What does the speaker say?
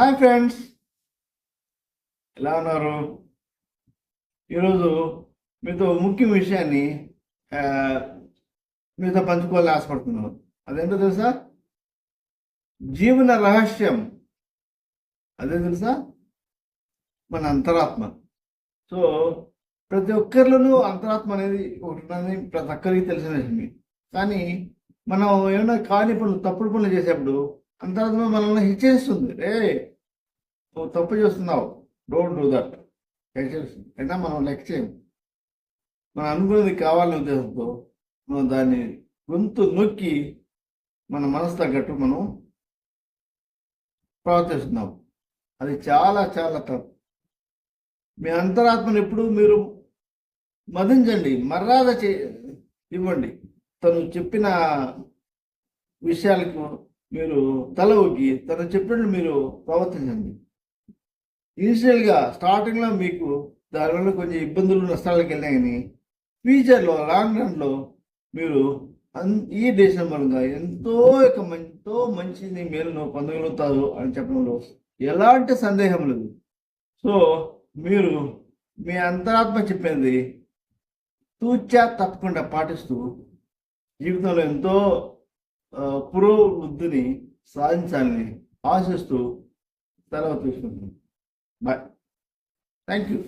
Hi friends, ఎలా ఉన్నారు? ఈరోజు మీతో ముఖ్య విషయాన్ని ఆ, మీతో పంచుకోవాలని ఆశపడుతున్నాను. అదేంటో తెలుసా? జీవన రహస్యం. అదే తెలుసా? మన అంతరాత్మ. సో ప్రతి ఒక్కరిలోనూ అంతరాత్మ అనేది ఒకటి ఉన్నది, ప్రతి ఒక్కరికి తెలిసిన విషయమే. కానీ మనం ఏమైనా కాని పనులు, తప్పుడు పనులు చేసేప్పుడు అంతరాత్మ మనల్ని హెచ్చరిస్తుంది. నువ్వు తప్పు చేస్తున్నావు, డోంట్ డూ దట్ హెచ్చరిస్తుంది. అయినా మనం లెక్క చేయం. మనం అనుకున్నది కావాలనే ఉద్దేశంతో మనం దాన్ని గొంతు నొక్కి మన మనసు తగ్గట్టు మనం ప్రవర్తిస్తున్నాం. అది చాలా చాలా తప్పు. మీ అంతరాత్మను ఎప్పుడు మీరు మదించండి, మర్యాద ఇవ్వండి. తను చెప్పిన విషయాలకు మీరు తల ఊగి తను చెప్పినట్లు మీరు ప్రవర్తించండి. ఇనిషియల్గా స్టార్టింగ్లో మీకు దానివల్ల కొంచెం ఇబ్బందులు, నష్టాలకు వెళ్ళినా కానీ ఫ్యూచర్లో లాంగ్ రన్లో మీరు ఈ డెసిషన్ మూలంగా ఎంతో మంచిని మేలును పొందగలుగుతారు అని చెప్పడంలో ఎలాంటి సందేహం లేదు. సో మీరు మీ అంతరాత్మ చెప్పింది తూచా తప్పకుండా పాటిస్తూ జీవితంలో ఎంతో పురోవృద్ధిని సాధించాలని ఆశిస్తూ సెలవు తీసుకుంటున్నాను. బాయ్. Thank you.